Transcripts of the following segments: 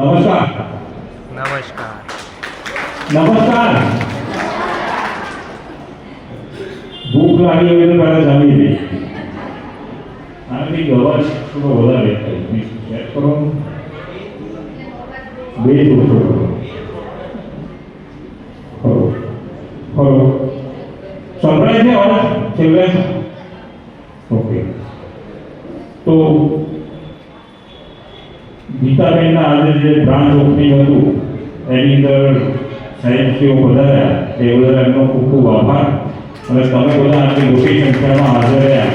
નમસ્કાર. નમસ્કાર. નમસ્કાર. ભૂખ લાગી હોય તો પહેલા જમી લે. આની ગવાર થોડો વધારે ચેક કરો. બે ઓછો કરો. ખરો સંભળાય છે અવાજ છેલ્લે? ઓકે. તો ગીતાબેનના આજે જે બ્રાન્ચ ઓપનિંગ હતું એની અંદર સાહેબશ્રીઓ વધાર્યા એ બદલ એમનો ખૂબ ખૂબ આભાર. અને તમે બધા આટલી મોટી સંખ્યામાં હાજર રહ્યા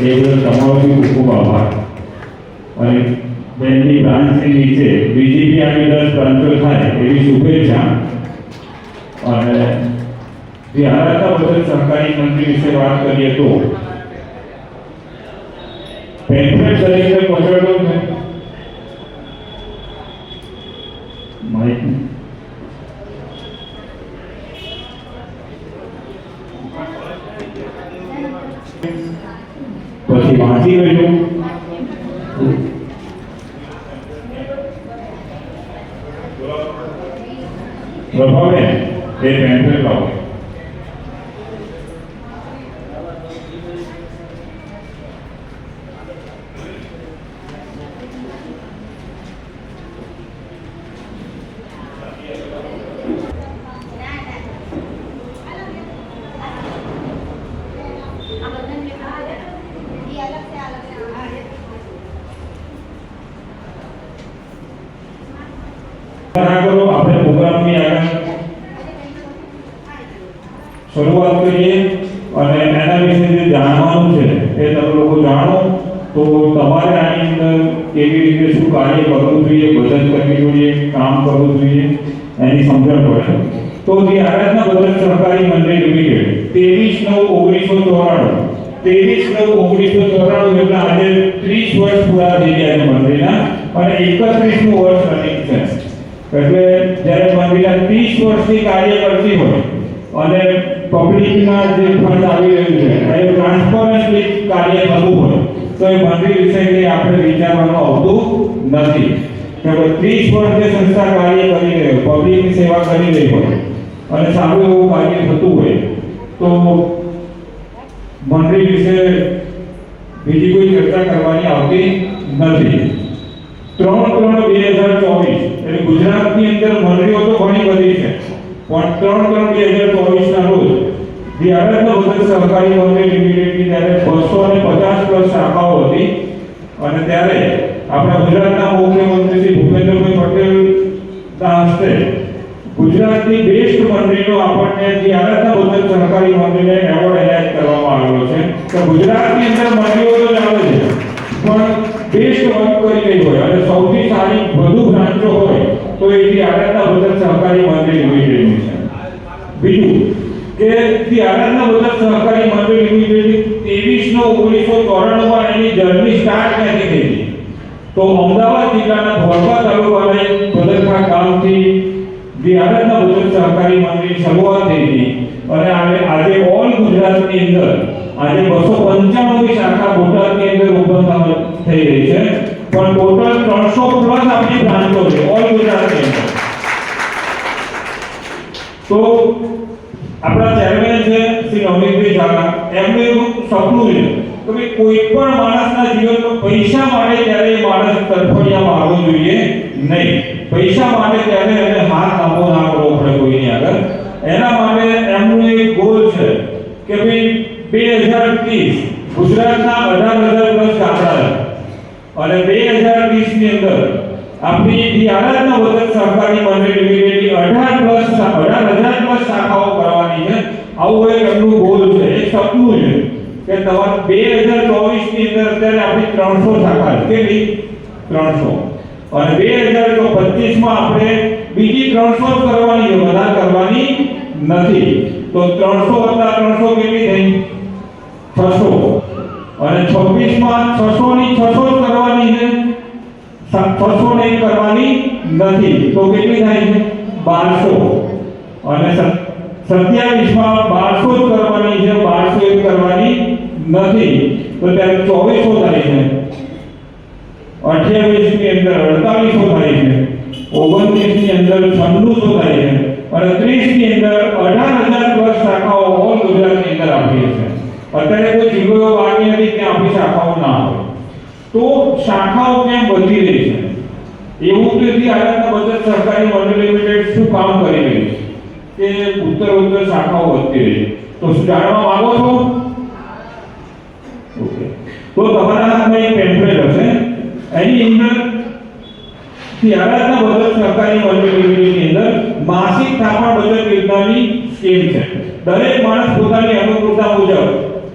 એ બદલ તમારો બી ખૂબ ખૂબ આભાર. અને બેનની બ્રાન્ચની નીચે બીજી બી આવી 10 બ્રાન્ચો થાય એવી શુભેચ્છા. અને જે આરાધના બચત સહકારી મંત્રી વિશે વાત કરીએ તો પેમ્ફલેટ તરીકે પહોંચાડો છે માહિતી પછી વાંચી ગયો. પ્રભાબેન એ પેમ્ફલેટ લાવો. આપણે પ્રોગ્રામની આગળ શરૂઆત કરીએ અને એના વિશે જે જાણવાનું છે એ તમે લોકો જાણો. તો તમારે આની અંદર કેવી રીતે શું કાર્ય કરવું જોઈએ, બચત કરવી જોઈએ, કામ કરવું જોઈએ એની સમજણ પડે. તો જે આરાધના બચત સહકારી મંડળી લિમિટેડ 23/9/1994 23/9/1994 એટલે આજે 30 વર્ષ પૂરા થઈ ગયા છે મંડળીના અને 31મું વર્ષ રનિંગ છે. એટલે જ્યારે મંડળીના 30 વર્ષથી કાર્ય કરતી હોય અને પબ્લિકના જે ફંડ આવી રહ્યું છે એ ટ્રાન્સપરન્ટલી કાર્ય કરવું હોય તો એ મંડળી વિશે કંઈ આપણે વિચારવાનું આવતું નથી. કે 30 વર્ષ જે સંસ્થા કાર્ય કરી રહી હોય, પબ્લિકની સેવા કરી રહી હોય અને સારું એવું કાર્ય થતું હોય તો મંડળી વિશે બીજી કોઈ ચર્ચા કરવાની આવતી નથી. 3/3/2024 એટલે ગુજરાતની અંદર મંડળીઓ તો ઘણી બધી છે પણ 3/3/2024 ના રોજ જે આરાધના બચત સહકારી મંડળી લિમિટેડની ત્યારે 250 પ્લસ શાખાઓ હતી. અને ત્યારે આપણા ગુજરાતના મુખ્યમંત્રી શ્રી ભૂપેન્દ્રભાઈ પટેલના હસ્તે ગુજરાતની બેસ્ટ મંડળીનો આપણને જે આરાધના બચત સહકારી મંડળીને એવોર્ડ એનાયત કરવામાં આવ્યો છે. તો ગુજરાતની અંદર મંડળીઓ તો ચાલે છે પણ બેસ્ટ વર્ક કરી રહી હોય અને સૌથી સારી વધુ બ્રાન્ચો હોય તો એ જે આરાધના બચત સહકારી મંડળી લિમિટેડની છે. બીજું કે જે આરાધના બચત સહકારી મંડળી લિમિટેડ 23/9/1994 એની જર્ની સ્ટાર્ટ ક્યાંથી થઈ હતી? તો અમદાવાદ જિલ્લાના ધોળકા તાલુકાના બદરખા ગામથી જે આરાધના બચત સહકારી મંડળીની શરૂઆત થઈ હતી અને આજે ઓલ ગુજરાતની અંદર આજે 295 શાખા બોટાદની અંદર ઓપન થઈ રહી છે. પણ ટોટલ 300 પ્લસ આપણી બ્રાન્ચો છે ઓલ ગુજરાતની અંદર. તો આપણા ચેરમેન છે શ્રી નવનીતભાઈ ઝાલા, એમનું એવું સપનું છે કે ભાઈ કોઈ પણ માણસના જીવનમાં પૈસા માટે ત્યારે માણસ તરફડિયામાં આવવો જોઈએ નહીં. પૈસા માટે ત્યારે એને હાથ લાંબો ના કરવો પડે કોઈની આગળ. એના માટે એમનું એક ગોલ છે કે ભાઈ 2030 ગુજરાતના 18,000 પ્લસ ગામડા અને 2020 ની અંદર આપણી જે આરાધના બચત સહકારી મંડળી લિમિટેડની 18,000 પ્લસ શાખાઓ કરવાની છે. આવું એક એમનું ગોલ છે, એક સપનું છે કે તમારે 2024 ની અંદર અત્યારે આપણી 300 શાખા છે. કેટલી? 300. અને 2025 માં આપણે બીજી 300 કરવાની છે, બધા કરવાની નથી. તો 300 + 300 કેટલી થઈ? 600. અને 26 માં 600 ની 600 કરવાની છે, 600 ને કરવાની નથી. તો કેટલી થાય છે? 1200. અને 27 માં 1200 કરવાની છે, 1200 કરવાની નથી. તો ત્યારે 2400 થાય છે. 28 ની અંદર 4800 થાય છે. 29 ની અંદર 9600 થાય છે અને 30 ની અંદર 18000 પ્લસ શાખાઓ ઓલ ગુજરાતની અંદર આપી છે. અત્યારે કોઈ જિલ્લો એવો બાકી નથી કે આપણી શાખાઓ ના હોય. તો શાખાઓ કેમ વધી રહી છે? એવું તેથી આયાતના બચત સહકારી મંડળ લિમિટેડ શું કામ કરી રહી છે કે ઉત્તરોત્તર શાખાઓ વધતી રહી છે? તો શું જાણવા માંગો છો? ઓકે, તો તમારા હાથમાં એક પેમ્ફલેટ હશે, એની અંદર આયાતના બચત સહકારી મંડળ લિમિટેડની અંદર માસિક થાપણ બચત યોજનાની સ્કીમ છે. દરેક માણસ પોતાની અનુકૂળતા મુજબ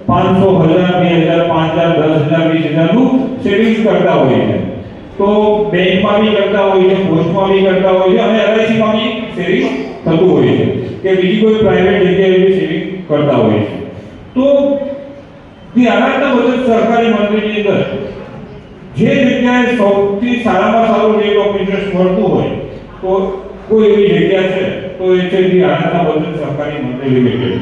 500, 1000, 2000, 5000, 10,000, 20,000 નું સેવિંગ્સ કરતા હોય છે. તો બેંકમાં બી કરતા હોય છે, પોસ્ટમાં બી કરતા હોય છે અને LIC માં બી સેવિંગ થતું હોય છે કે બીજી કોઈ પ્રાઇવેટ જગ્યાએ બી સેવિંગ કરતા હોય છે. તો આયાતના બચત સહકારી મંડળની અંદર જે જગ્યાએ સૌથી સારામાં સારું રેટ ઓફ ઇન્ટરેસ્ટ મળતું હોય તો કોઈ એવી જગ્યા છે તો એ છે આયાતના બચત સહકારી મંડળ લિમિટેડ.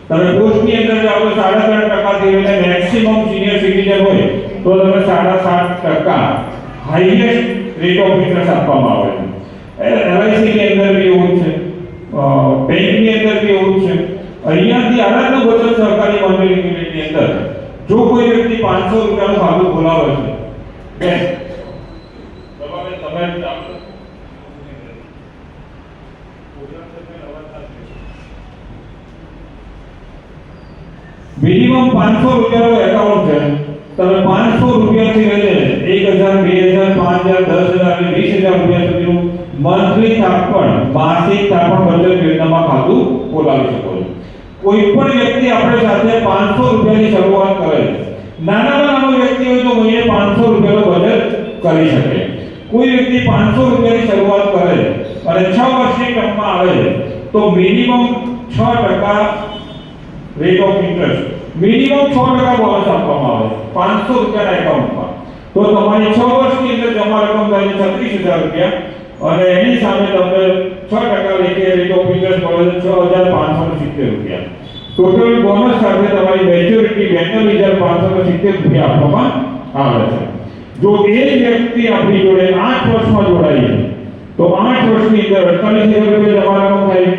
તમે પોસ્ટની અંદર જાઓ તો 3.5% થી લઈને મેક્સિમમ સિનિયર સિટીઝન હોય તો તમે 7.5% હાઈએસ્ટ રેટ ઓફ ઇન્ટરેસ્ટ આપવામાં આવે છે. LIC ની અંદર બી એવું છે, બેંકની અંદર બી એવું છે. અહીંયાથી આયાતના બચત સહકારી મંડળ લિમિટેડની અંદર જો કોઈ વ્યક્તિ 500 રૂપિયાનું ખાતું ખોલાવે છે બેંક તમે મિનિમમ 500 રૂપિયાનું એકાઉન્ટ છે. તમે 500 રૂપિયાથી લઈને 1000, 2000, 5000, 10,000 અને 20,000 રૂપિયા સુધીનું મંથલી થાપણ, માસિક થાપણ બચત યોજનામાં ખાતું ખોલાવી શકો છો. કોઈ પણ વ્યક્તિ આપણે સાથે 500 રૂપિયાની શરૂઆત કરે, નાનામાં નાનો વ્યક્તિ હોય તો મહિને 500 રૂપિયાનો બચત કરી શકે. કોઈ વ્યક્તિ 500 રૂપિયાની શરૂઆત કરે અને 6 વર્ષની ટર્મમાં આવે તો minimum 6% rate of interest, minimum 6% bonus આપવામાં આવે 500 રૂપિયાના એકાઉન્ટમાં. તો તમારી 6 વર્ષની અંદર જમા રકમ થાય 36,000 રૂપિયા અને એની સામે તમને 6% લેખે રેટ ઓફ ઇન્ટરેસ્ટ મળે 6,570 રૂપિયા. ટોટલ બોનસ સાથે તમારી મેચ્યોરિટી 42,570 રૂપિયા આપવામાં આવે છે. જો એ જ વ્યક્તિ આપણી જોડે 8 વર્ષમાં જોડાય છે તો 8 વર્ષની અંદર 48,000 રૂપિયા જમા રકમ થાય,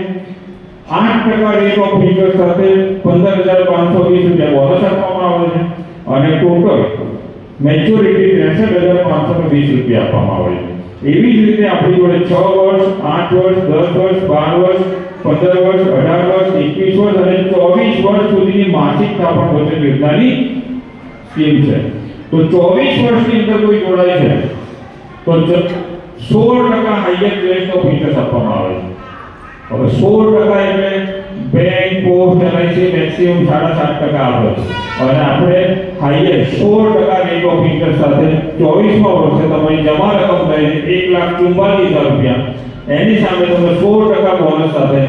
8% રેટ ઓફ ઇન્ટરેસ્ટ સાથે 15,520 રૂપિયા બોનસ આપવામાં આવે છે અને ટોટલ મેચ્યોરિટી 63,520 રૂપિયા આપવામાં આવે છે. એવી જ રીતે આપણી જોડે 6 વર્ષ, 8 વર્ષ, 10 વર્ષ, 12 વર્ષ, 15 વર્ષ, 18 વર્ષ, 21 વર્ષ અને 24 વર્ષ સુધીની માસિક થાપણ બચત યોજનાની સ્કીમ છે. તો 24 વર્ષની અંદર કોઈ જોડાય છે તો 16% હાઈએસ્ટ રેટ ઓફ ઇન્ટરેસ્ટ આપવામાં આવે છે. હવે 16% એટલે બેંક, પોસ્ટ, LIC મેક્સિમમ 7.5% આવે અને આપણે હાઈએસ્ટ 16% રેટ ઓફ ઇન્ટરેસ્ટ સાથે 24મા વર્ષે તમારી જમા રકમ થાય છે 1,44,000 રૂપિયા. એની સામે તમને 16% બોનસ સાથે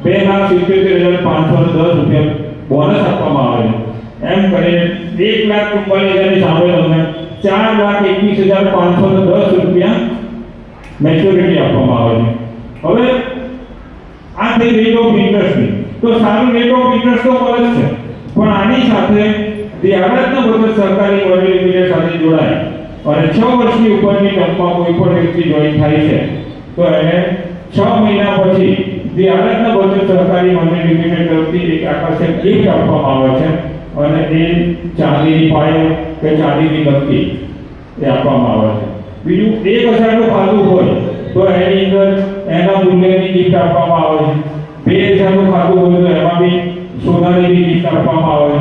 2,77,510 રૂપિયા બોનસ આપવામાં આવે છે. એમ કરીને 1,44,000 ની સામે તમને 4,21,510 રૂપિયા મેચ્યોરિટી આપવામાં આવે છે. હવે આ થઈ રેટ ઓફ ઇન્ટરેસ્ટની તો સારું રેટ ઓફ ઇન્ટરેસ્ટ તો મળે જ છે, પણ આની સાથે આયાતના બચત સહકારી મંડળ લિમિટેડ સાથે જોડાય અને 6 વર્ષની ઉપરની ટર્મમાં કોઈ પણ વ્યક્તિ જોઈન થાય છે તો એને 6 મહિના પછી આયાતના બચત સહકારી મંડળ લિમિટેડ તરફથી એક આકર્ષક ગિફ્ટ આપવામાં આવે છે અને એ ચાંદીની પાયો કે ચાંદીની નક્કી એ આપવામાં આવે છે. બીજું 1,000 નું ખાતું હોય તો એની અંદર એના મૂલ્યની ગિફ્ટ આપવામાં આવે છે. 2,000 નું ખાતું હોય તો એમાં બી સોનાની ગિફ્ટ આપવામાં આવે છે.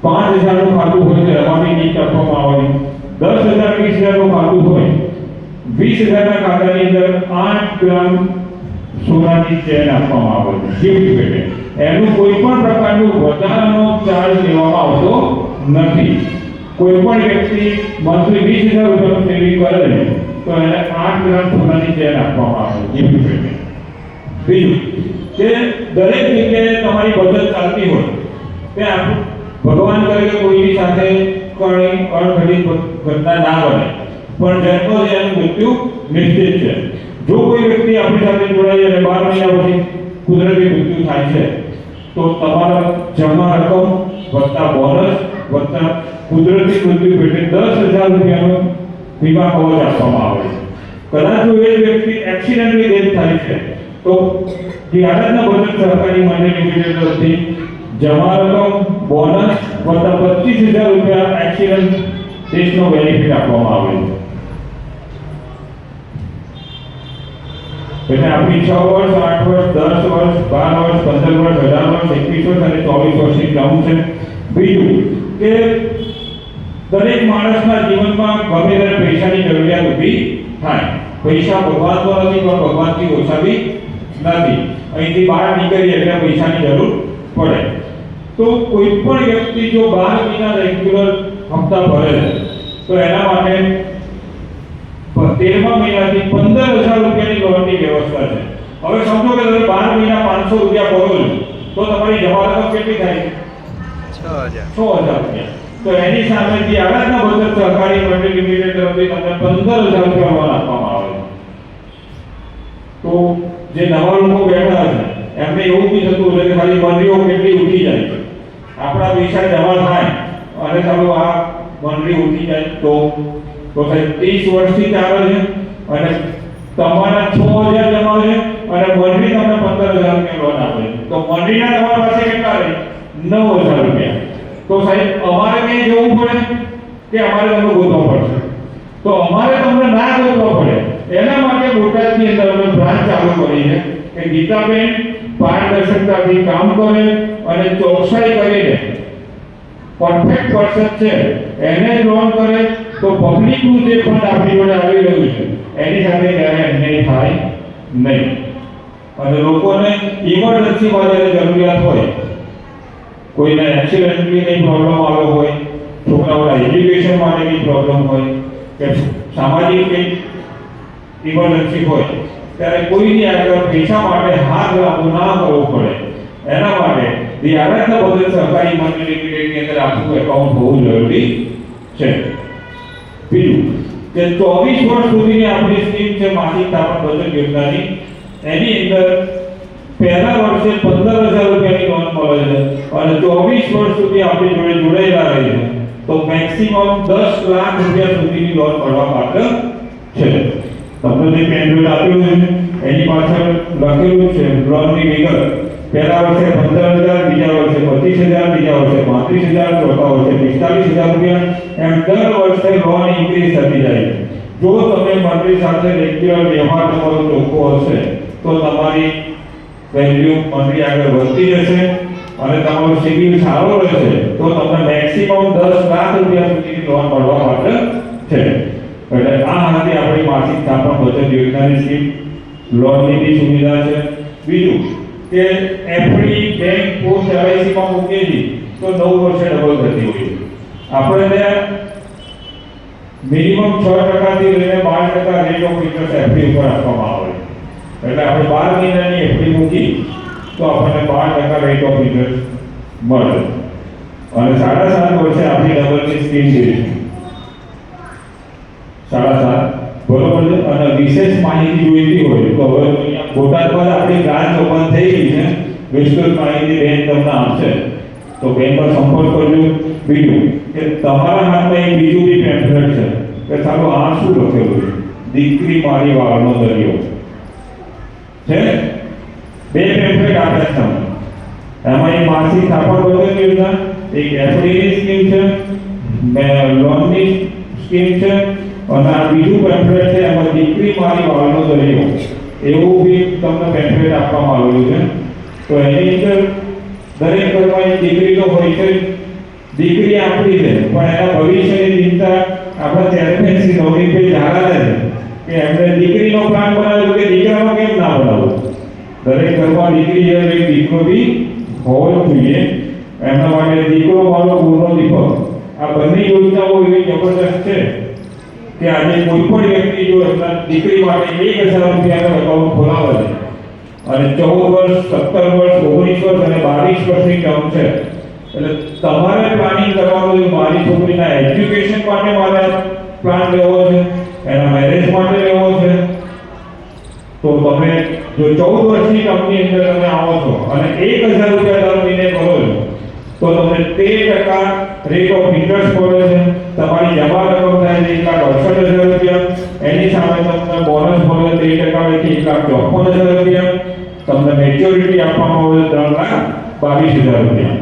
5,000 નું ખાતું હોય તો એમાં બી ગિફ્ટ આપવામાં આવે છે. 10,000, 20,000 નું ખાતું હોય 20,000 ના ખાતાની અંદર 8 ગ્રામ સોનાની ચેન આપવામાં આવે છે ગિફ્ટ પેટે. એનું કોઈ પણ પ્રકારનું વધારાનો ચાર્જ લેવામાં આવતો નથી. કોઈ પણ વ્યક્તિ મંથલી 20,000 રૂપિયાનું સેવિંગ કરે તો એને 8 ગ્રામ સોનાની ચેન આપવામાં આવે ગિફ્ટ પેટે. બીજું કે દરેક જગ્યાએ તમારી બચત ચાલતી હોય ત્યાં ભગવાન કરે કે કોઈની સાથે કોઈ અણઘટિત ઘટના ના બને, પણ જન્મ છે એનું મૃત્યુ નિશ્ચિત છે. જો કોઈ વ્યક્તિ આપણી સાથે જોડાય અને 12 મહિના પછી કુદરતી મૃત્યુ થાય છે તો તમારા જમા રકમ વત્તા બોનસ વત્તા કુદરતી મૃત્યુ પેટે 10,000 રૂપિયાનો વીમા કવચ આપવામાં આવે છે. કદાચ જો એ વ્યક્તિ એક્સિડન્ટલી ડેથ થાય છે તો જે આરાધના બચત સહકારી મંડળ લિમિટેડ તરફથી જમા રકમ બોનસ વત્તા 25,000 રૂપિયા એક્સિડન્ટ ટેસ્ટનો બેનિફિટ આપવામાં આવે છે. એટલે આપણી 6 વર્ષ 8 વર્ષ 10 વર્ષ 12 વર્ષ 15 વર્ષ 18 વર્ષ 21 વર્ષ અને 24 વર્ષની ટર્મ છે. બીજું કે દરેક માણસના જીવનમાં ગમે ત્યારે પૈસાની જરૂરિયાત ઊભી થાય. પૈસા ભગવાન તો નથી પણ ભગવાનથી ઓછા બી નથી. અહીંથી બહાર નીકળીએ એટલે પૈસાની જરૂર પડે. તો કોઈ પણ વ્યક્તિ જો 12 મહિના રેગ્યુલર હપ્તા ભરે તો એના માટે 13મા મહિનાથી 15,000 રૂપિયાની લોનની વ્યવસ્થા છે. હવે સમજો કે તમે 12 મહિના 500 રૂપિયા ભરો છો તો તમારી જમા રકમ કેટલી થાય? 6,000 રૂપિયા. તો એની સામે જે આરાધના બચત સહકારી મંડળ લિમિટેડ તરફથી તમને 15,000 રૂપિયા લોન આપવામાં આવે છે. તો જે નવા લોકો બેઠા છે એમને એવું બી થતું હોય કે ખાલી મંડળીઓ કેટલી ઉઠી જાય છે, આપણા પૈસા જમા થાય અને ચાલો આ મંડળી ઉઠી જાય તો સાહેબ 30 વર્ષથી ચાલે છે અને તમારા 6,000 જમા છે અને મંડળી તમને 15,000 રૂપિયા લોન આપે છે. તો મંડળીના તમારા પાસે કેટલા રહે? 9,000 રૂપિયા. તો સાહેબ અમારે ક્યાં જવું પડે કે અમારે તમને ગોતવા પડશે? તો અમારે તમને ના ગોતવા પડે એના માટે બોટાદની અંદર અમે બ્રાન્ચ ચાલુ કરી છે કે ગીતાબેન પારદર્શકતાથી કામ કરે અને ચોકસાઈ કરીને પરફેક્ટ પર્સન છે એને લોન કરે તો પબ્લિકનું જે ફંડ આપણી જોડે આવી રહ્યું છે એની સાથે ક્યારેય અન્યાય થાય નહીં. અને લોકોને ઇમરજન્સીમાં જ્યારે જરૂરિયાત હોય, કોઈને એક્સિડન્ટની પ્રોબ્લેમ આવ્યો હોય, છોકરાઓના એજ્યુકેશન માટેની પ્રોબ્લેમ હોય કે સામાજિક કંઈ ઇમરજન્સી હોય ત્યારે કોઈની આગળ પૈસા માટે હાથ લાંબો ના કરવો પડે એના માટે જે આરાધના બચત સહકારી મંડળ લિમિટેડની અંદર આપણું એકાઉન્ટ હોવું જરૂરી છે. બીજું કે 24 વર્ષ સુધીની આપણી સ્કીમ છે માસિક તાપણ બચત યોજનાની. એની અંદર પહેલા વર્ષે 15,000 રૂપિયાની લોન મળે છે અને 24 વર્ષ સુધી આપણી જોડે જોડાયેલા રહે છે તો મેક્સિમમ 10 લાખ રૂપિયા સુધીની લોન મળવા પાત્ર છે. તમને જે પેનડ્રાઈવ આપ્યું છે એની પાછળ લખેલું છે લોનની વિગત. પહેલા વર્ષે 15,000, બીજા વર્ષે 25,000, ત્રીજા વર્ષે 35,000, ચોથા વર્ષે 45,000 રૂપિયા એમ દર વર્ષે લોન ઇન્ક્રીઝ થતી જાય છે. જો તમે મંડળી સાથે રેગ્યુલર વ્યવહાર તમારો ચોખ્ખો હશે તો તમારી વેલ્યુ મંડળી આગળ વધતી જશે અને તમારો સિબિલ સારો રહેશે તો તમને મેક્સિમમ 10 લાખ રૂપિયા સુધીની લોન મળવા પાત્ર છે. એટલે આ હતી આપણી માસિક તાપણ બચત યોજનાની સ્કીમ. લોનની બી સુવિધા છે. બીજું કે એફડી બેંક પોસ્ટ LIC માં મૂકીએ છીએ તો 9 વર્ષે ડબલ થતી હોય છે. આપણે ત્યાં મિનિમમ 6% થી લઈને 12% રેટ ઓફ ઇન્ટરેસ્ટ એફડી ઉપર આપવામાં આવે છે. એટલે આપણે 12 મહિનાની એફડી મૂકી તો આપણને 12% રેટ ઓફ ઇન્ટરેસ્ટ મળે અને 7.5 વર્ષે આપણી ડબલની સ્કીમ છે 7.5 બરોબર છે. અને વિશેષ માહિતી જોઈતી હોય તો હવે અહીંયા બોટાદમાં આપણી બ્રાન્ચ ઓપન થઈ ગઈ છે. વિસ્તૃત માહિતી બેન તમને આપશે તો બેન પર સંપર્ક કરજો. બીજું કે તમારા હાથમાં એક બીજું બી પેમ્ફલેટ છે કે ચાલો આ શું લખેલું છે? દીકરી મારી વાળનો દરિયો છે. 2 પેમ્ફલેટ આપ્યા છે તમને. એમાં એક માસિક તાપણ બચત યોજના, એક એફડીની સ્કીમ છે, લોનની સ્કીમ છે અને આ બીજું પેમ્ફલેટ છે એમાં દીકરી મારી વાળનો દરિયો એવું બી તમને પેમ્ફલેટ આપવામાં આવેલું છે. તો એની અંદર દરેક ઘરમાં એક દીકરી તો હોય છે. દીકરી આપણી છે પણ એના ભવિષ્યની ચિંતા આપણા ચેરમેન શ્રી નવનીતભાઈ ઝાલા છે કે એમને દીકરીનો પ્લાન બનાવ્યો કે દીકરાનો કેમ ના બનાવવો. દરેક ઘરમાં દીકરી જેવો એક દીકરો બી હોવો જ જોઈએ. એમના માટે દીકરો મારો ગુણનો દીપક આ બંને યોજનાઓ એવી જબરદસ્ત છે કે આજે કોઈ પણ વ્યક્તિ જો એમના દીકરી માટે 1,000 રૂપિયાનો એકાઉન્ટ ખોલાવે છે અને 14 વર્ષ 17 વર્ષ 19 વર્ષ અને 22 વર્ષની ટર્મ છે એટલે તમારે પ્લાનિંગ કરવાનું છે. મારી છોકરીના એજ્યુકેશન માટે મારે પ્લાન લેવો છે, એના મેરેજ માટે લેવો છે તો તમે જો 14 વર્ષની ટર્મની અંદર તમે આવો છો અને 1,000 રૂપિયા દર મહિને ભરો છો તો તમને 13% રેટ ઓફ ઇન્ટરેસ્ટ મળે છે. તમારી જમા રકમ થાય છે 1,68,000 રૂપિયા. એની સામે તમને બોનસ 1,54,000 રૂપિયા, તમને મેચ્યોરિટી આપવામાં આવે 3,22,000 રૂપિયા.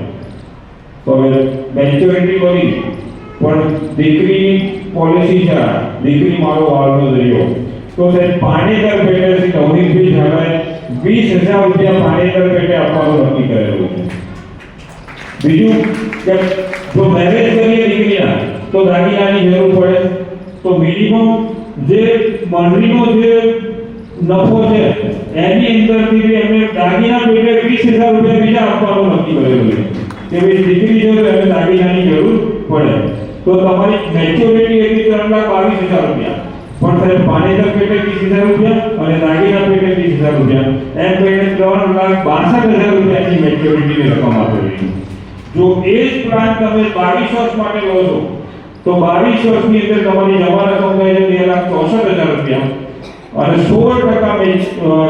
તો હવે મેચ્યોરિટી કરી પણ દીકરીની પોલિસી છે, દીકરી મારો વાળનો દરિયો. તો તે પાણીદર પેટે શ્રી નવનીતભાઈ ઝાલાએ 20,000 રૂપિયા પાણીદર પેટે આપવાનું નક્કી કરેલું છે. બીજું કે જો મેરેજ કરીએ દીકરીના તો દાગીનાની જરૂર પડે, તો મિનિમમ જે મંડળીનો જે નફો છે એની અંદરથી એમને દાગીના પેટે 20,000 રૂપિયા બીજા આપવાનું નક્કી કરેલું છે કે ભાઈ દીકરી જો એને દાગીનાની જરૂર પડે. તો તમારી મેચ્યોરિટી એટલી 3,22,000 રૂપિયા, પણ સાહેબ પાણીદર પેટે 20,000 રૂપિયા અને દાગીના પેટે 20,000 રૂપિયા, એમ કહીને 3,62,000 રૂપિયાની મેચ્યોરિટીની રકમ આપેલી. જો એ જ પ્લાન તમે 22 વર્ષ માટે લો છો તો 22 વર્ષની અંદર તમારી જમા રકમ થાય છે 2,64,000 રૂપિયા અને 16%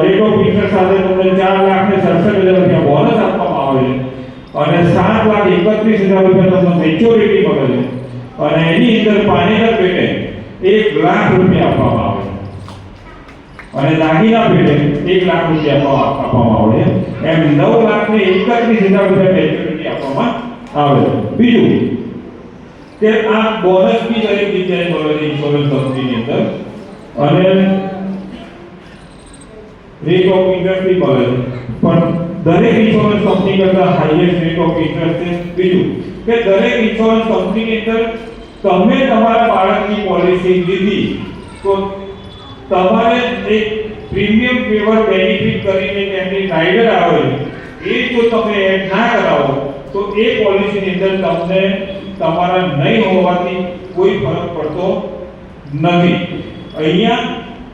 રેટ ઓફ ઇન્ટરેસ્ટ સાથે તમને 4,67,000 રૂપિયા બોનસ આપવામાં આવે છે અને 7,31,000 રૂપિયા તમને મેચ્યોરિટી મળે છે અને એની અંદર પાણીદર પેટે 1,00,000 રૂપિયા આપવામાં આવે છે અને દાગીના પેટે 1,00,000 રૂપિયા આપવામાં આવે છે. એમ 9,31,000 રૂપિયા મેચ્યોરિટી આપવામાં આવે છે. બીજું કે આ બોનસ બી દરેક જગ્યાએ મળે છે ઇન્સ્યોરન્સ કંપનીની અંદર અને રેટ ઓફ ઇન્ટરેસ્ટ બી મળે છે, પણ દરેક ઇન્સ્યોરન્સ કંપની કરતા હાઈએસ્ટ રેટ ઓફ ઇન્ટરેસ્ટ છે. બીજું કે દરેક ઇન્સ્યોરન્સ કંપનીની અંદર તમે તમારા બાળકની પોલિસી લીધી તો તમારે એક પ્રીમિયમ પેવર બેનિફિટ કરીને એમની રાઇડર આવે એ જો તમે એડ ના કરાવો તો એ પોલિસીની અંદર તમને તમારા નહીં હોવાથી કોઈ ફરક પડતો નથી. અહીંયા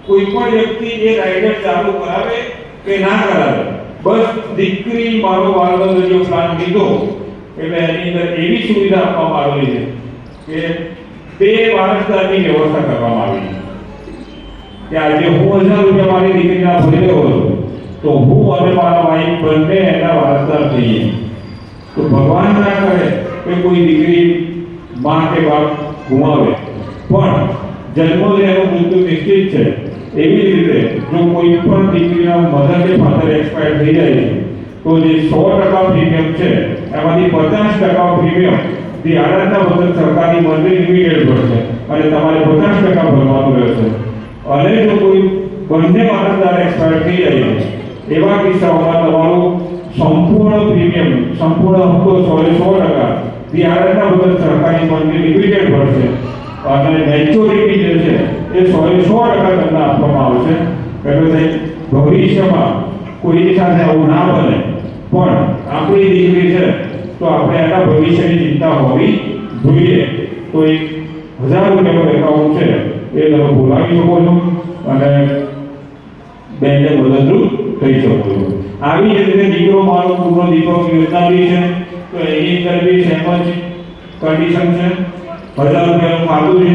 કોઈ પણ વ્યક્તિ એ રાઇડર ચાલુ કરાવે કે ના કરાવે, બસ દીકરી મારો વાળનો દરિયો પ્લાન લીધો એટલે એની અંદર એવી સુવિધા આપવામાં આવેલી છે કે 2 વારસદારની વ્યવસ્થા કરવામાં આવી છે કે આજે હું 1,000 રૂપિયા મારી દીકરીના ભરી રહ્યો છું તો હું અને મારા વાઈફ બંને એના વારસદાર થઈએ. તો ભગવાન ના કરે કે કોઈ દીકરી માં કે બાપ ગુમાવે, પણ જન્મ એનું મૃત્યુ નિશ્ચિત છે. એવી જ રીતે જો કોઈ પણ દીકરીના મધર કે ફાધર એક્સપાયર થઈ જાય છે તો જે 100% પ્રીમિયમ છે એમાંથી 50% પ્રીમિયમ જે આનંદના વતન સરકારી મંડળી લિમિટેડ ભરશે અને તમારે 50% ભરવાનું રહેશે. અને જો કોઈ બંને વારસદાર એક્સપાયર થઈ જાય એવા કિસ્સાઓમાં તમારું સંપૂર્ણ પ્રીમિયમ, સંપૂર્ણ હપ્તો 100% જે આનંદના વતન સરકારી મંડળી લિમિટેડ ભરશે અને મેચ્યોરિટી જે છે એ 100% તમને આપવામાં આવશે. એટલે ભવિષ્યમાં કોઈની સાથે આવું ના બને, પણ આપણી દીકરી છે તો આપણે એના ભવિષ્યની ચિંતા હોવી જોઈએ. તો એક 1,000 રૂપિયાનું એકાઉન્ટ છે એ તમે બોલાવી શકો છો અને બેંકને મદદરૂપ થઈ શકો છો. આવી જ રીતે દીકરો મારો પૂર્ણ દીપક યોજના બી છે, તો એની અંદર બી સેમ જ કન્ડિશન છે. 1,000 રૂપિયાનું ખાતું છે,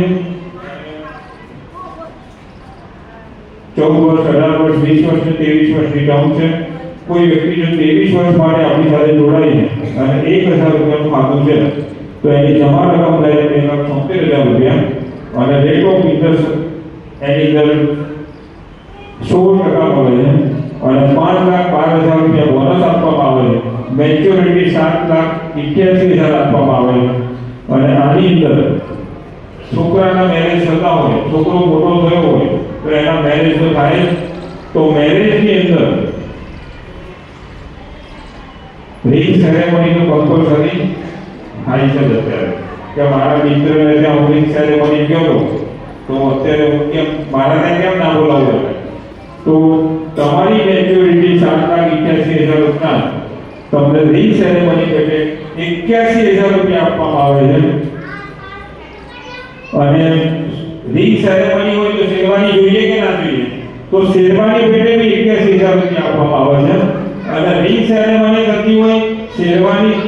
14 વર્ષ, 18 વર્ષ, 20 વર્ષ, 23 વર્ષની ટર્મ છે. કોઈ વ્યક્તિ જો 23 વર્ષ માટે આપણી સાથે જોડાય છે અને 1,000 રૂપિયાનું ખાતું છે તો એની જમા રકમ થાય 2,76,000 રૂપિયા અને રેટ ઓફ ઇન્ટરેસ્ટ એની અંદર 16% મળે છે અને 5,12,000 રૂપિયા બોનસ આપવામાં આવે છે. મેચ્યોરિટી 7,81,000 આપવામાં આવે છે અને આની અંદર છોકરાના મેરેજ થતા હોય, છોકરો મોટો થયો હોય તો એના મેરેજ તો થાય, તો મેરેજની અંદર રિંગ સેરેમની તો કમ્પલસરી થાય છે. અત્યારે કે મારા મિત્રને ત્યાં રિંગ સેરેમની ગયો તો અત્યારે હું કેમ મારાને કેમ ના બોલાવું? તો તમારી મેચ્યોરિટી 7,81,000 રૂપિયા તમને રિંગ સેરેમની પેટે 81,000 રૂપિયા આપવામાં આવે છે અને રિંગ સેરેમની હોય તો શેરવાની જોઈએ કે ના જોઈએ? તો શેરવાની પેટે બી 81,000 રૂપિયા આપવામાં આવે છે અને રિંગ સેરેમની થતી હોય, શેરવાની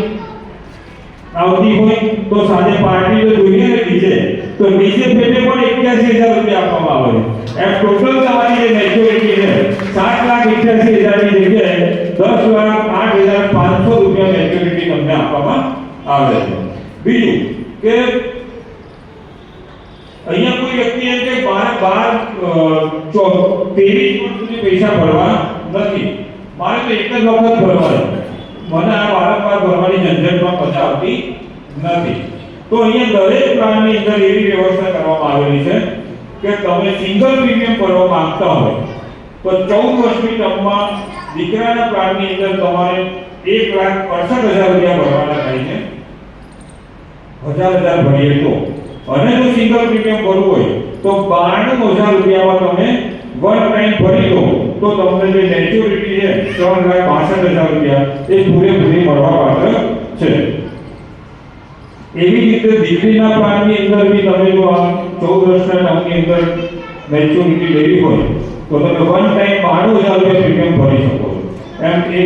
આવતી હોય તો સાથે પાર્ટી તો જોઈએ ને ડીજે, તો ડીજે પેટે પણ 81,000 રૂપિયા આપવામાં આવે છે. એમ ટોટલ તમારી જે મેચ્યોરિટી છે 7,81,000 ની જગ્યાએ 10,08,500 રૂપિયા મેચ્યોરિટી તમને આપવામાં આવે છે. બીજું કે અહીંયા કોઈ વ્યક્તિ એમ કે 12 24 23 વર્ષ સુધી પૈસા ભરવા નથી. મારે તો એક જ વખત ભરવા છે. મને આ વારંવાર ભરવાની ઝંઝટમાં મજા આવતી નથી. તો અહીંયા દરેક પ્લાનની અંદર એવી વ્યવસ્થા કરવામાં આવેલી છે કે તમે સિંગલ પ્રીમિયમ ભરવા માંગતા હોય તો 14 વર્ષની ટર્મમાં દીકરાના પ્લાનની અંદર તમારે 1,68,000 રૂપિયા ભરવાના થાય છે. 1,000 ભરીએ તો. અને જો સિંગલ પ્રીમિયમ ભરવું હોય તો 92,000 રૂપિયામાં તમે વન ટાઈમ ભરી લો તો તમને જે મેચ્યોરિટી છે 3,62,000 રૂપિયા એ પૂરેપૂરી મળવા પાત્ર છે. એવી રીતે દીકરીના પ્લાનની અંદર બી તમે જો આ 14 વર્ષના ટર્મની અંદર મેચ્યોરિટી લેવી હોય તો તમે વન ટાઈમ 92,000 રૂપિયા પ્રીમિયમ ભરી શકો છો. એમ એ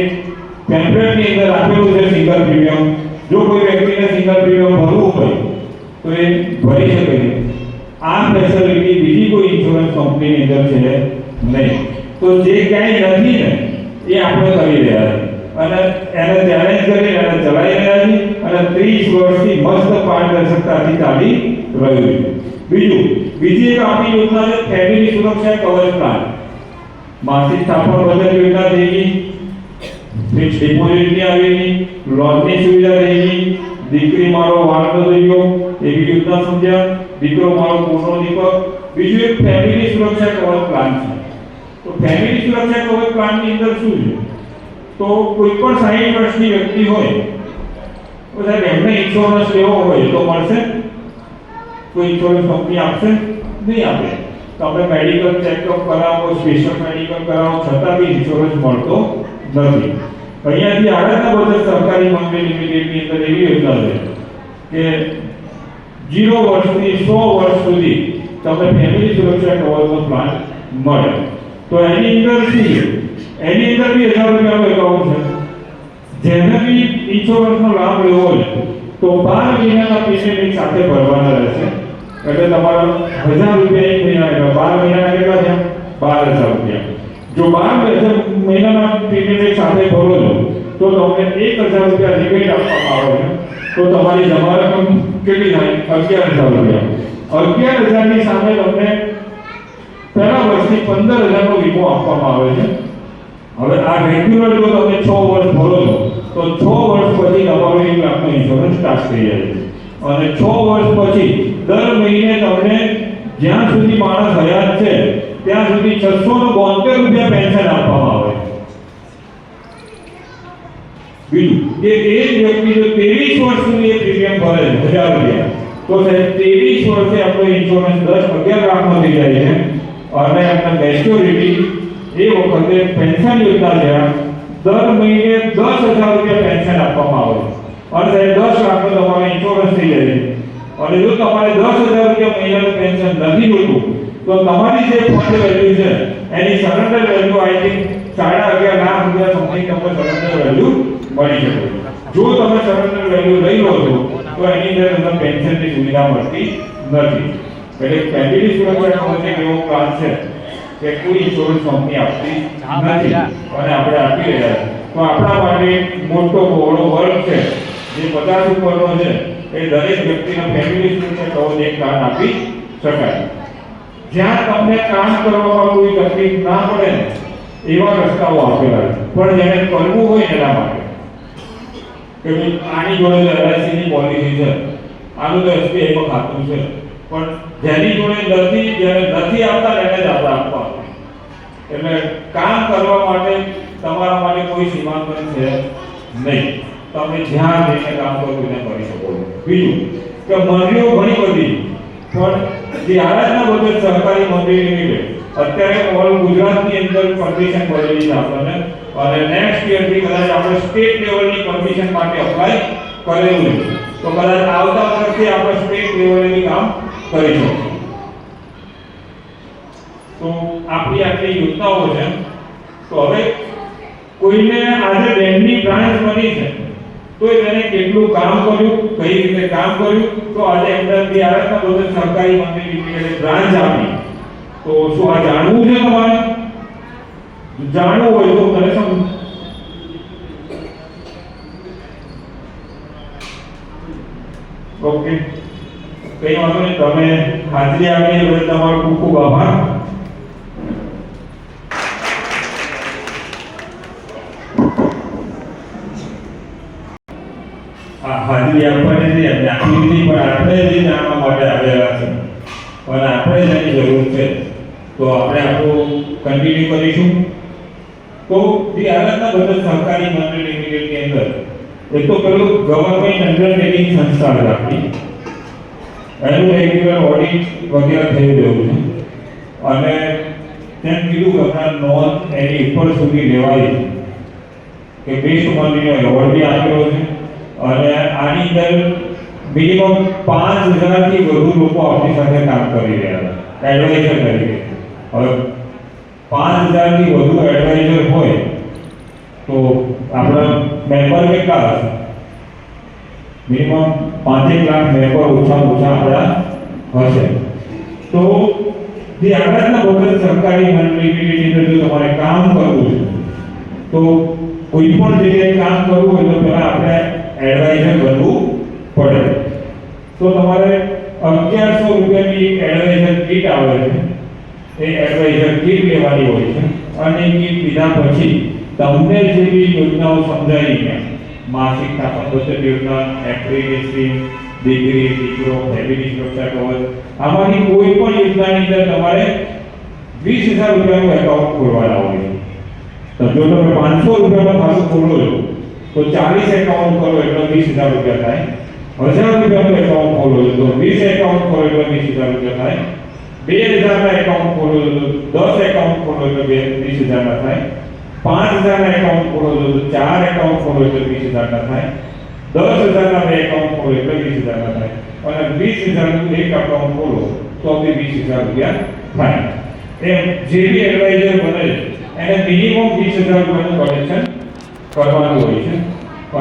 પેમ્પલેટની અંદર આપેલું છે સિંગલ પ્રીમિયમ. જો કોઈ વ્યક્તિને સિંગલ પ્રીમિયમ ભરવું હોય તો એ ભરી શકે છે. આ ફેસિલિટી બીજી કોઈ ઇન્સ્યોરન્સ કંપનીની અંદર છે નહીં. તો જે ક્યાંય નથી ને એ આપણે કરી રહ્યા છીએ અને એને ચેલેન્જ કરી અને ચલાવી રહ્યા છીએ અને 30 વર્ષથી મસ્ત પારદર્શકતાથી ચાલી રહ્યું છે. બીજી એક આપણી યોજના છે ફેમિલી સુરક્ષા કવચ પ્લાન. માસિક સ્થાપન બચત યોજના થઈ ગઈ, ફિક્સ ડિપોઝિટની આવી ગઈ, લોનની સુવિધા થઈ ગઈ, દીકરી મારો વારનો દરિયો એવી યોજના સમજ્યા, દીકરો મારો પૂર્ણો દીપક. બીજું એક ફેમિલી સુરક્ષા કવચ પ્લાન છે. તો ફેમિલી સુરક્ષા કવચ પ્લાનની અંદર શું છે? તો કોઈ પણ 60 વર્ષની વ્યક્તિ હોય તો સાહેબ એમને ઇન્સ્યોરન્સ લેવો હોય તો મળશે? કોઈ ઇન્સ્યોરન્સ કંપની આપશે? નહીં આપે. તમે મેડિકલ ચેકઅપ કરાવો, સ્પેશિયલ મેડિકલ કરાવો છતાં બી ઇન્સ્યોરન્સ મળતો નથી. અહીંયાથી આરાધના બચત સહકારી મંડળી લિમિટેડની અંદર એવી યોજના છે કે 0 વર્ષથી 100 વર્ષ સુધી તમને ફેમિલી સુરક્ષા કવચનો પ્લાન મળે. તો એની અંદર બી 1,000 રૂપિયાનો એકાઉન્ટ છે. જેને બી ઇન્સ્યોરન્સનો લાભ લેવો હોય તો 12 મહિનાના પ્રીમિયમ એક સાથે ભરવાના રહેશે. એટલે તમારા 1,000 રૂપિયા એક મહિના, 12 મહિનાના કેટલા થયા? 12,000 રૂપિયા. જો 12 મહિનાના પ્રીમિયમ એક સાથે ભરો છો તો તમને 1,000 રૂપિયા રિબેટ આપવામાં આવે છે. તો તમારી જમા રકમ કેટલી થાય? 11,000 રૂપિયા. 11,000 ની સામે તમને પહેલા વર્ષની 15,000 નો વીમો આપવામાં આવે છે. હવે આ રેગ્યુલર જો તમે 6 વર્ષ ભરો છો તો 6 વર્ષ પછી તમારો 1 લાખનો ઇન્સ્યોરન્સ સ્ટાર્ટ થઈ જાય છે. અને 6 વર્ષ પછી દર મહિને તમને જ્યાં સુધી માણસ હયાત છે ત્યાં સુધી 672 રૂપિયા પેન્શન આપવામાં આવે. બીજું કે એ જ વ્યક્તિ જો 23 વર્ષ સુધી એ પ્રીમિયમ ભરે છે 1,000 રૂપિયા તો સાહેબ 23 વર્ષે આપણો ઇન્સ્યોરન્સ 10-11 લાખનો થઈ જાય છે. અને આપણે મેચ્યોરિટી એ વખતે પેન્શન યોજના છે દર મહિને 10,000 રૂપિયા પેન્શન આપવામાં આવે છે. અને સાહેબ 10 લાખનો તમારો ઇન્સ્યોરન્સ થઈ જાય છે. અને જો તમારે 10,000 રૂપિયા મહિનાનું પેન્શન નથી જોતું તો તમારી જે ફંડ વેલ્યુ છે એની surrender value I think 11.5 lakh રૂપિયા સમથિંગ તમને સરેન્ડર વેલ્યુ મળી શકે. જો તમે સરેન્ડર વેલ્યુ લઈ લો છો તો એની અંદર તમને પેન્શનની સુવિધા મળતી નથી. એટલે ફેમિલી સુરક્ષા કવચ એક એવો પ્લાન છે કે કોઈ ઇન્સ્યોરન્સ કંપની આપતી નથી અને આપણે આપી રહ્યા છીએ. તો આપણા માટે મોટો બહોળો વર્ગ છે જે 50 ઉપરનો છે એ દરેક વ્યક્તિને ફેમિલી સુરક્ષા કવચ એક પ્લાન આપી શકાય. જ્યાં તમને કામ કરવામાં કોઈ તકલીફ ના પડે એવા રસ્તાઓ આપેલા છે. પણ જેને કરવું હોય એના માટે કે આની જોડે LICની પોલિસી છે, આનું તો SBIમાં ખાતું છે, પણ જેની જોડે જેને નથી આપતા એને જ આપણે આપવા. એટલે કામ કરવા માટે તમારા માટે કોઈ સીમાંકન છે નહીં. તમે જ્યાં જઈને કામ કરવું એને કરી શકો છો. બીજું કે મંડળીઓ ઘણી બધી પણ જે આરાધના બચત સહકારી મંડળી લિમિટેડ અત્યારે ઓલ ગુજરાતની અંદર પરમિશન મળેલી છે આપણને. અને નેક્સ્ટ યરથી કદાચ આપણે સ્ટેટ લેવલની પરમિશન માટે અપ્લાય કરેલું છે. તો કદાચ આવતા વર્ષથી આપણે સ્ટેટ લેવલની કામ કરીશું. તો આપણી આટલી યોજનાઓ છે. તો હવે કોઈને આજે બેંકની બ્રાન્ચ બની છે તો એને કેટલું કામ કર્યું, કઈ રીતે કામ કર્યું, તો આજે એમની આરાધના બચત સહકારી મંડળી લિમિટેડે બ્રાન્ચ આપી. તો શું આ જાણવું છે તમારે? જાણવું હોય તો મને સમજો. ઓકે, કઈ વાંધો નહીં. તમે હાજરી આપી એ બદલ તમારો ખૂબ ખૂબ આભાર. આ હાજરી આપવાની જે આપી દીધી, પણ આપણે જે જાણવા માટે આવેલા છે અને આપણે જેની જરૂર છે તો આપણે આપણું કન્ટિન્યુ કરીશું. તો જે આરાધના બચત સહકારી મંડળ લિમિટેડની અંદર એક તો પેલું ગવર્નમેન્ટ અંડરટેકિંગ સંસ્થા રાખી, એનું રેગ્યુલર ઓડિટ વગેરે થઈ રહ્યું છે અને તેમ કીધું કે આપણા નોંધ એની ઉપર સુધી લેવાય કે બેસ્ટ મંડળીનો એવોર્ડ બી આપેલો છે અને આની અંદર મિનિમમ 5000 થી વધુ લોકો આપણી સાથે કામ કરી રહ્યા છે એડવાઇઝર તરીકે. હવે 5000 થી વધુ એડવાઇઝર હોય તો આપણા મેમ્બર કેટલા હશે? મિનિમમ 5 લાખ મેમ્બર ઓછામાં ઓછા આપણા હશે. તો જે આરાધના બચત સહકારી મંડળ લિમિટેડની અંદર જો તમારે કામ કરવું છે તો કોઈ પણ જગ્યાએ કામ કરવું હોય તો પહેલા આપણે એડવાઇઝર બનવું પડે. તો તમારે 1100 રૂપિયાની એડવાઇઝર કીટ આવે છે, એ એડવાઇઝર કીટ લેવાની હોય છે અને એ કીટ લીધા પછી તમને જે બી યોજનાઓ સમજાવી છે, માસિક થાપણ બચત યોજના, એપ્રિલિયમ, દીકરી દીકરો, ફેમિલી સુરક્ષા કવચ, આમાંથી કોઈ પણ યોજનાની અંદર તમારે 20000 રૂપિયાનું એકાઉન્ટ ખોલવાના હોય છે. તો જો તમે 500 રૂપિયાનું ખાતું ખોલો છો તો 40 એકાઉન્ટ ખોલો એટલે 20000 રૂપિયા થાય. 1000 રૂપિયાનું એકાઉન્ટ ખોલો છો તો 20 એકાઉન્ટ ખોલો એટલે 20000 રૂપિયા થાય. 2000 ના એકાઉન્ટ ખોલો છો 10 એકાઉન્ટ ખોલો એટલે 20000 ના થાય. 5000 ના એકાઉન્ટ ખોલો છો તો 4 એકાઉન્ટ ખોલો એટલે 20000 ના થાય. 10000 ના બે એકાઉન્ટ ખોલો એટલે 20000 ના થાય અને 20000 નું એક એકાઉન્ટ ખોલો તો બી 20000 રૂપિયા થાય. એમ જે બી એડવાઇઝર બને એને મિનિમમ 20000 રૂપિયાનું કલેક્શન કરવાનું હોય છે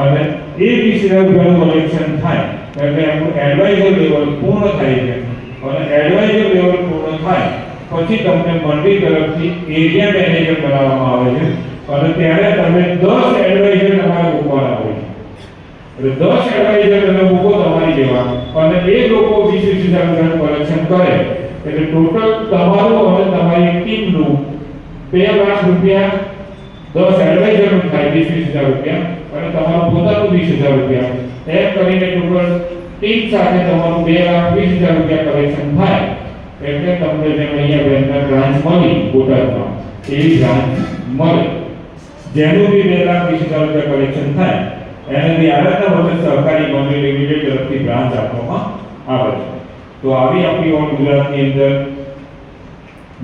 અને એ 20000 રૂપિયાનું કલેક્શન થાય એટલે આપણું એડવાઇઝર લેવલ પૂર્ણ થાય છે અને એડવાઇઝર લેવલ પૂર્ણ થાય પછી તમને મંડળી તરફથી એરિયા મેનેજર બનાવવામાં આવે છે અને ત્યારે તમે 10 એડવાઇઝર તમારે મૂકવાના હોય છે. એટલે 10 એડવાઇઝર તમે મૂકો તમારી જેવા અને એ લોકો 20000 રૂપિયાનું કલેક્શન કરે એટલે ટોટલ તમારું અને તમારી ટીમનું 2 લાખ રૂપિયા 10 એડવાઇઝરનું થાય 20000 રૂપિયા અને તમારું પોતાનું 20000 રૂપિયા એમ કરીને ટોટલ ટીમ સાથે તમારું 2,20,000 રૂપિયા કલેક્શન થાય એટલે તમને જેમ અહીંયા બેંકના બ્રાન્ચ મળી બોટાદમાં એવી બ્રાન્ચ મળે જેનું બી 2,20,000 રૂપિયા કલેક્શન થાય એને બી આરાધના બચત સહકારી મંડળ લિમિટેડ તરફથી બ્રાન્ચ આપવામાં આવે છે. તો આવી આપણી ઓલ ગુજરાતની અંદર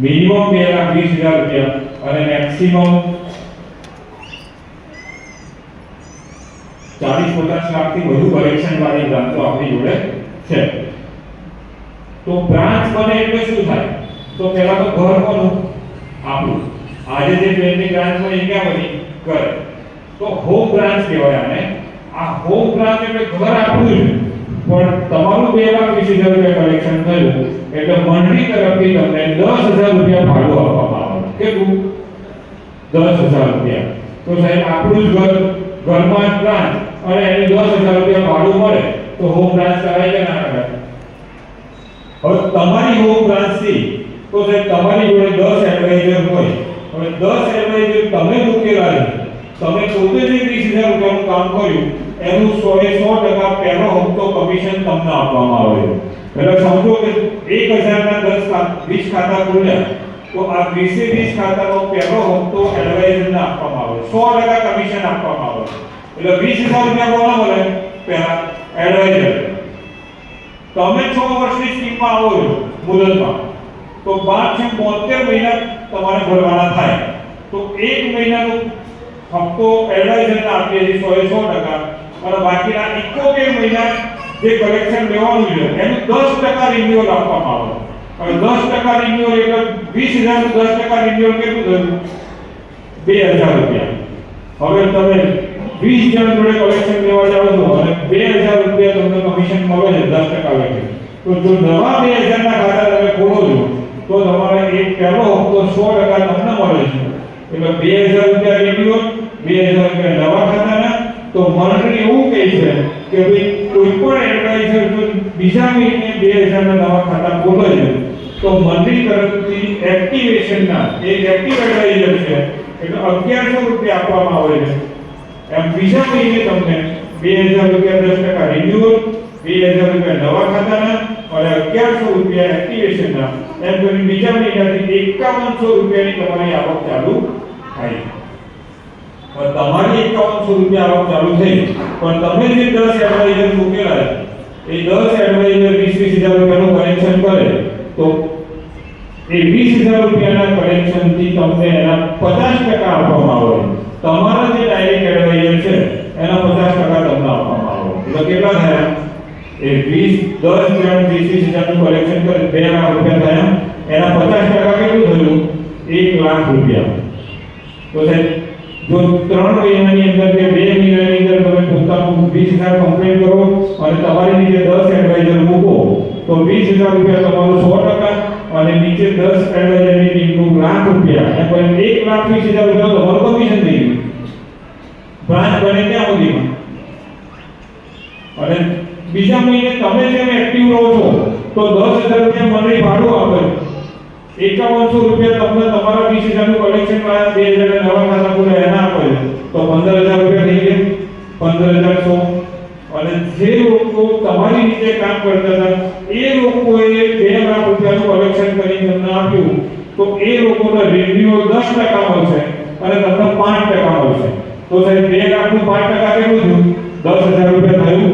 મિનિમમ 2,20,000 રૂપિયા અને મેક્સિમમ 40-50 લાખથી વધુ કલેક્શન વાળી બ્રાન્ચો આપણી જોડે છે. તો બ્રાન્ચ બને એટલે શું થાય? તો પહેલા તો ઘર કોનું? આપણું. આજે જે બેંકની બ્રાન્ચ બની એ ક્યાં બની? ઘર. તો હોમ બ્રાન્ચ કહેવાય આને. આ હોમ બ્રાન્ચ એટલે ઘર આપણું છે પણ તમારું 2,20,000 રૂપિયા કલેક્શન થયું એટલે મંડળી તરફથી તમને 10,000 રૂપિયા ભાડું આપવામાં આવે. કેટલું? 10,000 રૂપિયા. તો સાહેબ આપણું જ ઘરમાં જ બ્રાન્ચ અને એને 10,000 રૂપિયા ભાડું મળે તો હોમ બ્રાન્ચ કરાય કે ના કરાય? હવે તમારી હોમ બ્રાન્ચ થી તો સાહેબ તમારી જોડે 10 એડવાઇઝર હોય. હવે 10 એડવાઇઝર તમે મૂકેલા છે, તમે પોતે જે 20,000 રૂપિયાનું કામ કર્યું એનું 100% પહેલો હપ્તો કમિશન તમને આપવામાં આવે છે. એટલે સમજો કે 1000 ના 20 ખાતા ખોલ્યા તો આ 20 ખાતાનો પહેલો હપ્તો એડવાઇઝરને આપવામાં આવે, 100% કમિશન આપવામાં આવે. એટલે 20,000 રૂપિયા કોના મળે? પહેલા એડવાઇઝર. તમે 6 વર્ષની સ્કીમમાં આવો છો મુદતમાં તો 12 મહિના તમારે ભરવાના થાય. તો 1 મહિનાનો હપ્તો એડવાઇઝરને આપીએ છીએ 100% અને બાકીના 71 મહિના જે કલેક્શન લેવાનું છે એનું 10% રિન્યુઅલ આપવામાં આવે. હવે 10% રિન્યુઅલ એટલે 20,000 નું 10% રિન્યુઅલ કેટલું થયું? 2,000 રૂપિયા. હવે તમે 20 જણ જોડે કલેક્શન લેવા જાવ છો અને 2,000 રૂપિયા તમને કમિશન મળે છે 10% વેચે. તો જો નવા 2,000 ના ખાતા તમે ખોલો છો તો તમારે એક પહેલો હપ્તો 100% તમને મળે છે. એટલે 2,000 રૂપિયા રિન્યુઅલ, 2,000 રૂપિયા નવા ખાતાના. તો મંડળી એવું કહે છે કે ભાઈ કોઈ પણ એડવાઇઝર જો બીજા મહિને 2,000 ના નવા ખાતા ખોલે છે તો મંડળી તરફથી એક્ટિવેશનના એક એક્ટિવ એડવાઇઝર છે એટલે 1100 રૂપિયા આપવામાં આવે છે. એમ બીજા મહિને તમને ₹2000 10% રિન્યુઅલ, ₹2000 નવા ખાતાના અને ₹1100 એક્ટિવેશનના, એમ કરીને બીજા મહિનાથી ₹5100 ની તમારી આવક ચાલુ થાય. પણ તમારી ₹5100 આવક ચાલુ થઈ, પણ તમે જે 10 એડવાઇઝર મૂકેલા છે એ 10 એડવાઇઝર ₹20,000 નું કલેક્શન કરે તો એ ₹20,000 ના કલેક્શન થી તમને એના 50% આપવામાં આવે. તમારા જે ડાયરેક્ટ એડવાઇઝર છે એના 50% તમને આપવામાં આવે. એટલે કેટલા થયા? એ 10 જણ ₹20,000 નું કલેક્શન કરે ₹2 લાખ થયા. એના 50% કેટલું થયું? ₹1,00,000. તો સાહેબ જો 3 મહિનાની અંદર કે 2 મહિનાની અંદર તમે પોતાનું 20,000 કમ્પ્લીટ કરો અને તમારી નીચે 10 એડવાઇઝર મૂકો તો ₹20,000 તમારું 100% અને નીચે 10 એડવાઇઝરની ટીમનું ₹1,00,000 એમ કરીને ₹1,20,000 તમારું કમિશન થઈ ગયું. બ્રાન્ચ બને ત્યાં સુધીમાં. અને બીજા મહિને તમે જેમ એક્ટિવ રહો છો તો ₹10,000 મંડળી ભાડું આપે. ₹5100 તમને તમારા 20,000 નું કલેક્શન માં 2,000 નવા ખાતા પૂરા એના આપે તો ₹15,000 થઈ ગયા. 15,100. અને જે લોકો તમારી નીચે કામ કરતા હતા એ લોકોએ ₹2,00,000 નું કલેક્શન કરી તમને આપ્યું તો એ લોકોનો રિન્યુઅલ 10% મળશે અને તમને 5% મળશે. તો સાહેબ 2,00,000 નું 5% કેટલું થયું? ₹10,000 થયું.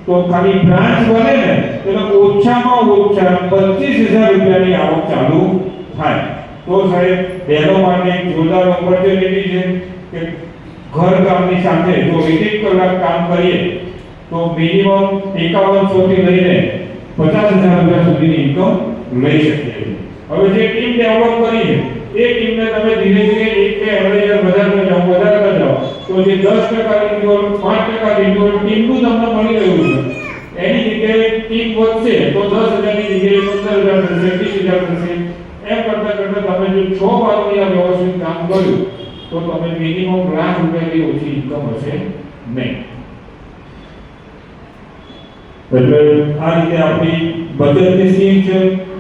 તો ખાલી બ્રાન્ચ બને ને એટલે ઓછામાં ઓછા ₹25,000 ની આવક ચાલુ થાય. તો સાહેબ બહેનો માટે એક જોરદાર ઓપોર્ચ્યુનિટી છે કે ઘર કામની સાથે જો 1 કલાક કામ કરીએ તો મિનિમમ 5100 થી લઈને ₹50,000 સુધીની ઇન્કમ લઈ શકીએ. હવે જે ટીમ ડેવલપ કરી છે એ ટીમને તમે ધીરે ધીરે એક કે એવરેજ વધારતા જાઓ તો જે 10% રિન્યુઅલ 5% રિન્યુઅલ ટીમનું તમને મળી રહ્યું છે એની જગ્યાએ ટીમ વધશે તો 10,000 ની જગ્યાએ 15,000 થશે, 20,000 થશે. એમ કરતા કરતા તમે જો 6 વારની આ વ્યવસ્થિત કામ કર્યું તો તમે મિનિમમ ₹1,00,000 થી ઓછી ઇન્કમ હશે નહીં. એટલે આ રીતે આપણી બચતની સ્કીમ છે,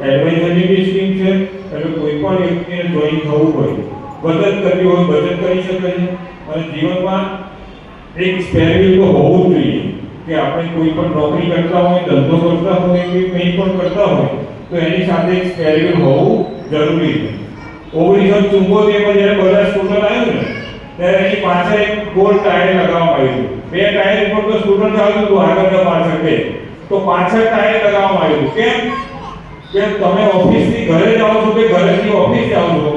એડવાઇઝરની સ્કીમ છે. એટલે કોઈ પણ વ્યક્તિને જોઈન થવું હોય, બચત કરવી હોય બચત કરી શકે છે. અને જીવનમાં એક સ્પેર તો હોવું જોઈએ કે આપણે કોઈ પણ નોકરી કરતા હોય, ધંધો કરતા હોય કે કંઈ પણ કરતા હોય તો એની સાથે એક સ્પેર હોવું જરૂરી છે. 1974 માં જ્યારે બજાજ સ્કૂટર આવ્યું ને ત્યારે એની પાછળ એક ગોળ ટાયર લગાવવામાં આવ્યું. બે ટાયર ઉપર તો સ્કૂટર ચાલતું હતું આગળ ને પાછળ બે, તો પાછળ ટાયર લગાવવામાં આવ્યું. કેમ? કે તમે ઓફિસથી ઘરે જાઓ છો કે ઘરેથી ઓફિસ જાઓ છો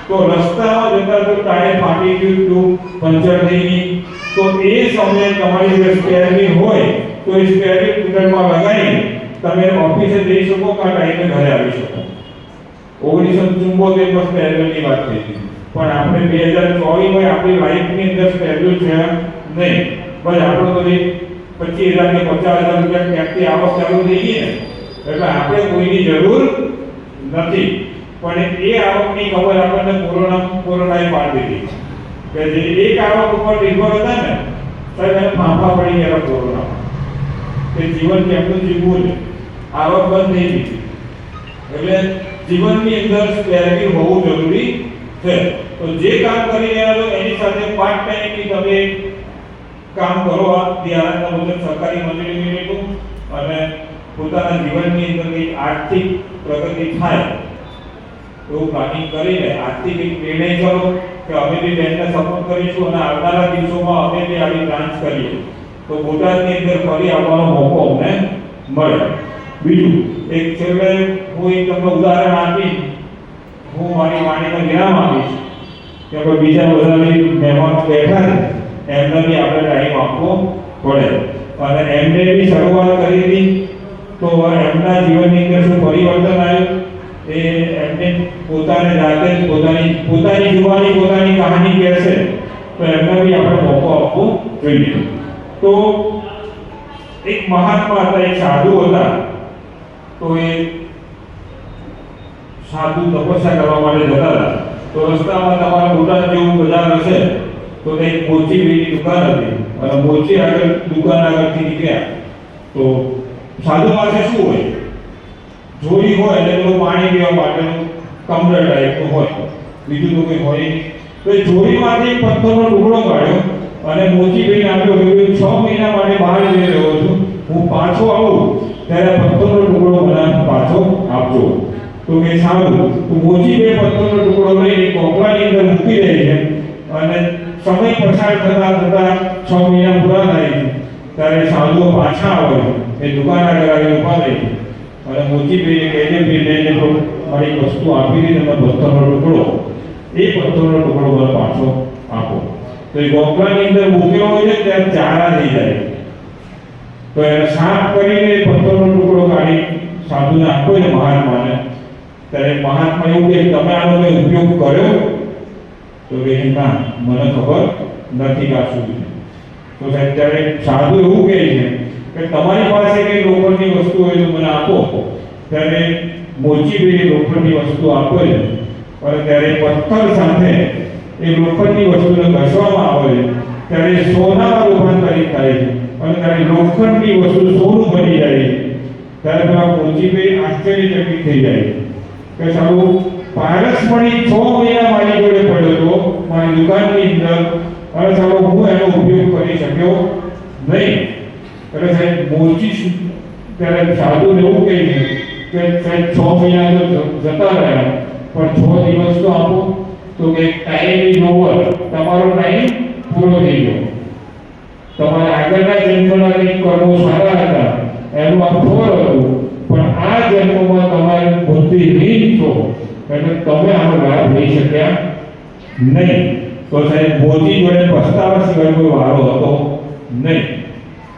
તો રસ્તામાં જતા તો ટાયર ફાટી ગયું, ટ્યુબ પંચર થઈ ગઈ તો એ સમયે તમારી જે સ્પેર વ્હીલ હોય તો એ સ્પેર વ્હીલ સ્કૂટરમાં લગાવી તમે ઓફિસે જઈ શકો કે ટાઈમે ઘરે આવી શકો. 1974 માં સ્પેર વ્હીલની વાત થઈ હતી. પણ આપણે 2024 માં આપણી લાઈફની અંદર સ્પેર વ્હીલ છે નહીં. બસ આપણો તો 25,000 કે 50,000 ક્યાંકથી આવક ચાલુ થઈ ગઈ ને એટલે આપણે કોઈની જરૂર નથી. પણ એ આવકની ખબર આપણને કોરોનાએ પાડી દીધી કે જે એક આવક ઉપર નિર્ભર હતા ને સાહેબ એને ફાંફા પડી ગયા કોરોનામાં કે જીવન કેમનું જીવવું છે, આવક બંધ થઈ ગઈ. એટલે જીવનની અંદર સ્પેરિટી હોવું જરૂરી છે. તો જે કામ કરી રહ્યા છો એની સાથે પાર્ટ ટાઈમની તમે કામ કરો. આ બિહારના મુજબ સરકારી મંજૂરી મેળવ્યું અને પોતાના જીવનની અંદર કંઈક આર્થિક પ્રગતિ થાય એવું પ્લાનિંગ કરીને આર્થિક એક નિર્ણય કરો કે અમે બી બેંકને સપોર્ટ કરીશું અને આવનારા દિવસોમાં અમે બી આવી બ્રાન્ચ કરીએ તો બોટાદની અંદર ફરી આવવાનો મોકો અમને મળે. બીજું એક છેલ્લે હું એક તમને ઉદાહરણ આપી હું મારી વાણીનો વિરામ આપીશ કે કોઈ બીજા બધાની મહેમાનો બેઠા છે એમને બી આપણે ટાઈમ આપવો પડે. અને એમને બી શરૂઆત કરી હતી તો એમના જીવનની અંદર શું પરિવર્તન આવ્યું એ એમને પોતાને જાતે જ પોતાની જુબાની પોતાની કહાની કહેશે તો એમને બી આપણે મોકો આપવો જોઈએ. તો એક મહાત્મા હતા, એક સાધુ હતા. તો એ સાધુ તપસ્યા કરવા માટે જતા હતા તો રસ્તામાં તમારા બોટાદ જેવું બજાર હશે તો એક મોચી વેની દુકાન હતી અને મોચી આગળ દુકાન આગળથી નીકળ્યા તો સાધુ પાસે શું હોય? જોડી હોય એટલે પેલું પાણી પીવા માટેનું કમર ટાઈપનું હોય, બીજું તો કંઈ હોય નહીં. તો એ જોડીમાંથી એક પથ્થરનો ટુકડો કાઢ્યો અને મોચીભાઈને આપ્યો કે ભાઈ 6 મહિના માટે બહાર જઈ રહ્યો છું, હું પાછો આવું ત્યારે આ પથ્થરનો ટુકડો મને પાછો આપજો. તો કે સારું. તો મોચીભાઈ પથ્થરનો ટુકડો લઈને કોપરાની અંદર મૂકી દે છે અને સમય પસાર થતા 6 મહિના પૂરા થાય છે ત્યારે સાધુઓ પાછા આવે છે. એ દુકાન આગળ આવીને ઊભા રહે છે અને મોચીભાઈને કહે છે કે મેં જે મારી વસ્તુ આપી હતી તમે પથ્થરનો ટુકડો, એ પથ્થરનો ટુકડો મને પાછો આપો. તો એ ગોખલાની અંદર મૂકેલો હોય છે ત્યારે ચારા થઈ જાય. તો એને સાફ કરીને એ પથ્થરનો ટુકડો કાઢી સાધુને આપો ને મહાત્માને. ત્યારે મહાત્મા એવું કહે તમે આનો કોઈ ઉપયોગ કર્યો? તો કે ના, મને ખબર નથી આ શું છે. તો સાહેબ ત્યારે સાધુ એવું કહે છે કે તમારી પાસે કઈ લોખંડની વસ્તુ હોય તો મને આપો. ત્યારે મોચીભાઈ લોખંડની વસ્તુ આપે છે અને ત્યારે પથ્થર સાથે એ લોખંડની વસ્તુને ઘસવામાં આવે છે ત્યારે સોનામાં રૂપાંતરિત થાય છે અને ત્યારે લોખંડની વસ્તુ સોનું બની જાય છે. ત્યારે પેલા મોચીભાઈ આશ્ચર્યચકિત થઈ જાય કે સારું, પારસમણી 6 મહિના મારી જોડે પડ્યો હતો મારી દુકાનની અંદર અને સારું હું એનો ઉપયોગ કરી શક્યો નહીં. એટલે સાહેબ મોચી ત્યારે સાધુ એવું કહે છે કે સાહેબ 6 મહિના તો જતા રહ્યા પણ 6 દિવસ તો આપો. તો કે ટાઈમ ઇઝ ઓવર, તમારો ટાઈમ પૂરો થઈ ગયો. તમારા આગળના જન્મના કંઈક કર્મો સારા હતા એનું આ ફળ હતું, પણ આ જન્મમાં તમારી બુદ્ધિહીન છો એટલે તમે આનો લાભ લઈ શક્યા નહીં. તો સાહેબ મોચી જોડે પસ્તાવા સિવાય કોઈ વારો હતો નહીં.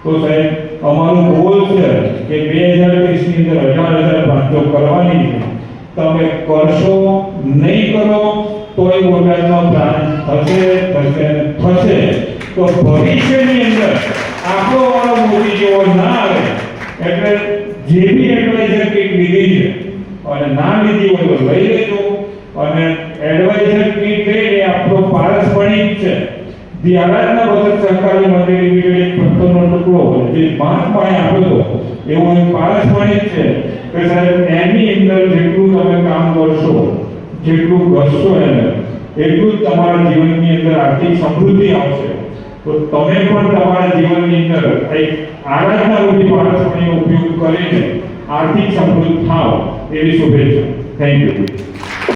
તો સાહેબ અમારું ગોલ છે કે 2030 ની અંદર 18,500 કરવાની છે. તમે કરશો નહીં કરો તોય બોટાદનો પ્લાન થશે તો ભવિષ્યની અંદર આપણો વાળો મોદી જેવો ના આવે. એટલે જે બી એડવાઇઝર કીટ લીધી છે અને ના લીધી હોય તો લઈ લેજો. અને એડવાઇઝર કીટ લઈને આપણો પારસમણી છે ધી આરાધના બચત સહકારી મંડળ લિમિટેડ એક પથ્થરનો ટુકડો જે મહાત્માએ આપ્યો હતો એવો એક પારસમણી છે કે સાહેબ એની અંદર જેટલું તમે કામ કરશો, જેટલું ઘસશો એને એટલું જ તમારા જીવનની અંદર આર્થિક સમૃદ્ધિ આવશે. તો તમે પણ તમારા જીવનની અંદર એક આરાધના રૂપી પારસમણીનો ઉપયોગ કરીને આર્થિક સમૃદ્ધ થાવ એવી શુભેચ્છા. Thank you.